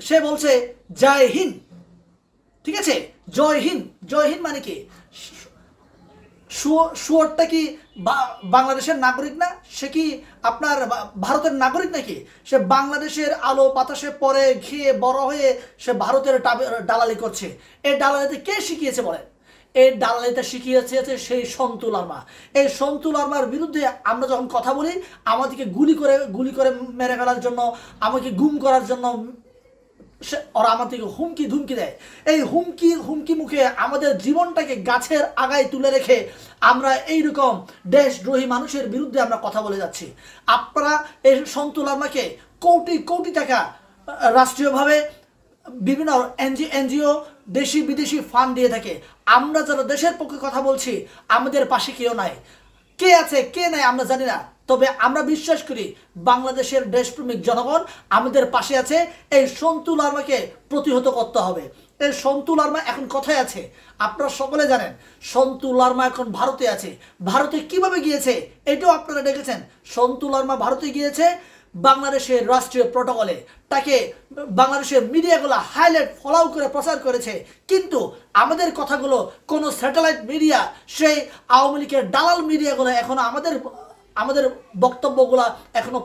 সে বলছে জয় হিন্দ, ঠিক আছে? জয় হিন্দ, জয় হিন্দ মানে কি? শুয়োরটা কি বাংলাদেশের নাগরিক না? সে কি আপনার ভারতের নাগরিক নাকি? সে বাংলাদেশের আলো বাতাসে পরে খেয়ে বড় হয়ে সে ভারতের দালালি করছে। এই দালালিতে কে শিখিয়েছে বলেন? এই দালালিতে শিখিয়েছে সেই সন্তু লারমা। এই সন্তু লারমার বিরুদ্ধে আমরা যখন কথা বলি, আমাদেরকে গুলি করে মেরে ফেলার জন্য, আমাকে গুম করার জন্য ওরা আমাদেরকে হুমকি ধুমকি দেয়। এই হুমকি মুখে আমাদের জীবনটাকে গাছের আগায় তুলে রেখে আমরা এইরকম দেশদ্রোহী মানুষের বিরুদ্ধে আমরা কথা বলে যাচ্ছি। আপনারা এই সন্তু লারমাকে কোটি কোটি টাকা রাষ্ট্রীয়ভাবে বিভিন্ন এনজিও দেশি বিদেশি ফান্ড দিয়ে থাকে। আমরা যারা দেশের পক্ষে কথা বলছি, আমাদের পাশে কেউ নাই। কে আছে কে নাই আমরা জানি না, তবে আমরা বিশ্বাস করি বাংলাদেশের দেশপ্রেমিক জনগণ আমাদের পাশে আছে। এই সন্তু লারমাকে প্রতিহত করতে হবে। এই সন্তু লারমা এখন কোথায় আছে আপনারা সকলে জানেন। সন্তু লারমা এখন ভারতে আছে। ভারতে কিভাবে গিয়েছে এটাও আপনারা দেখেছেন। সন্তু লারমা ভারতে গিয়েছে বাংলাদেশের রাষ্ট্রীয় প্রটোকলে। তাকে বাংলাদেশের মিডিয়াগুলো হাইলাইট ফলাও করে প্রচার করেছে, কিন্তু আমাদের কথাগুলো কোনো স্যাটেলাইট মিডিয়া, সেই আওয়ামী লীগের দালাল মিডিয়াগুলো এখনো আমাদের বক্তব্যগুলা এখনো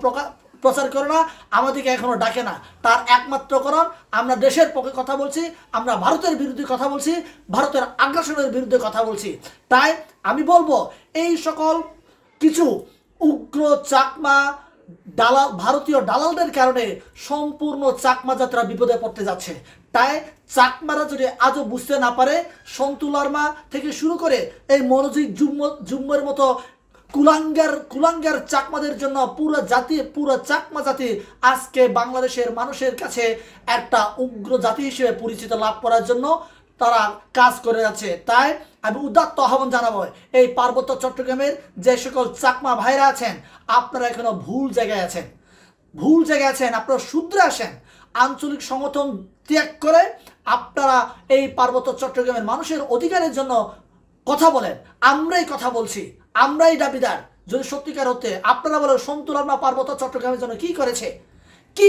প্রচার করে না, আমাদেরকে এখনো ডাকে না। তার একমাত্র কারণ আমরা দেশের পক্ষে কথা বলছি, আমরা ভারতের বিরুদ্ধে কথা বলছি, ভারতের আগ্রাসনের বিরুদ্ধে কথা বলছি। তাই আমি বলবো এই সকল কিছু উগ্র চাকমা ভারতীয় দালালদের কারণে সম্পূর্ণ চাকমা যাত্রা বিপদে পড়তে যাচ্ছে। তাই চাকমারা যদি আজও বুঝতে না পারে, সন্তু লারমা থেকে শুরু করে এই মনোজিৎ জুম্মের মতো কুলাঙ্গার চাকমাদের জন্য পুরো চাকমা জাতি আজকে বাংলাদেশের মানুষের কাছে একটা উগ্র জাতি হিসেবে পরিচিত লাভ করার জন্য তারা কাজ করে যাচ্ছে। তাই আমি উদাত্ত আহ্বান জানাবো এই পার্বত্য চট্টগ্রামের যে সকল চাকমা ভাইরা আছেন, আপনারা এখনো ভুল জায়গায় আছেন। আপনারা শুধরে আসেন। আঞ্চলিক সংগঠন ত্যাগ করে আপনারা এই পার্বত্য চট্টগ্রামের মানুষের অধিকারের জন্য কথা বলেন। আমরাই কথা বলছি, আমরাই দাবিদার। যদি সত্যিকার হতে আপনারা বলেন সন্তু লারমা পার্বত্য চট্টগ্রামের জন্য কি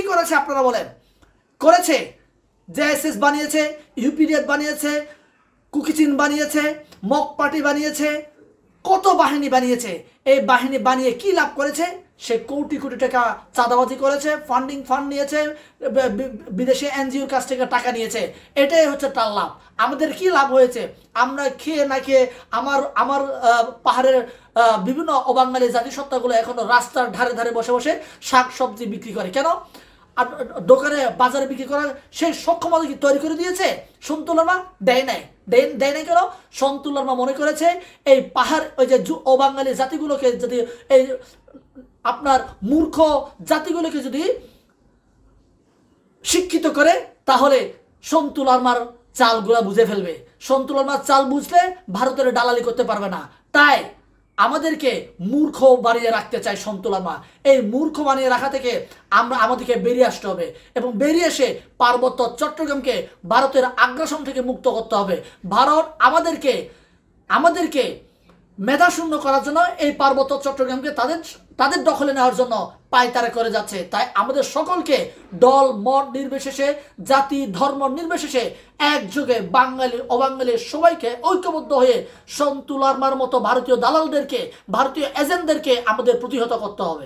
করেছে আপনারা বলেন? করেছে জেএসএস বানিয়েছে, ইউপিডিএফ বানিয়েছে, কুকিচিন বানিয়েছে, মক পার্টি বানিয়েছে, কত বাহিনী বানিয়েছে। এই বাহিনী বানিয়ে কি লাভ করেছে? সে কোটি কোটি টাকা চাঁদাবাজি করেছে, ফান্ড নিয়েছে, বিদেশি এনজিওর কাছ থেকে টাকা নিয়েছে। এটাই হচ্ছে তার লাভ। আমাদের কি লাভ হয়েছে? আমরা খেয়ে না খেয়ে আমার পাহাড়ের বিভিন্ন অবাঙালি জাতিসত্তাগুলো এখনো রাস্তার ধারে ধারে বসে বসে শাক সবজি বিক্রি করে। কেন? আর দোকানে বাজারে বিক্রি করার সেই সক্ষমতা কি তৈরি করে দিয়েছে সন্তু লারমা? দেয় নাই কেন? সন্তু লারমা মনে করেছে এই পাহাড় ওই যে অবাঙালি জাতিগুলোকে যদি এই আপনার মূর্খ জাতিগুলোকে যদি শিক্ষিত করে, তাহলে সন্তু লারমার চালগুলা বুঝে ফেলবে। সন্তু লারমার চাল বুঝলে ভারতের দালালি করতে পারবে না। তাই আমাদেরকে মূর্খ বানিয়ে রাখতে চাই সন্তু লারমা। এই মূর্খ বানিয়ে রাখা থেকে আমাদেরকে বেরিয়ে আসতে হবে এবং বেরিয়ে এসে পার্বত্য চট্টগ্রামকে ভারতের আগ্রাসন থেকে মুক্ত করতে হবে। ভারত আমাদেরকে মেধাশূন্য করার জন্য এই পার্বত্য চট্টগ্রামকে তাদের দখলে নেওয়ার জন্য পায়তারা করে যাচ্ছে। তাই আমাদের সকলকে দল মত নির্বিশেষে, জাতি ধর্ম নির্বিশেষে একযোগে বাঙালি অবাঙালি সবাইকে ঐক্যবদ্ধ হয়ে সন্তু লারমার মতো ভারতীয় দালালদেরকে, ভারতীয় এজেন্টদেরকে আমাদের প্রতিহত করতে হবে।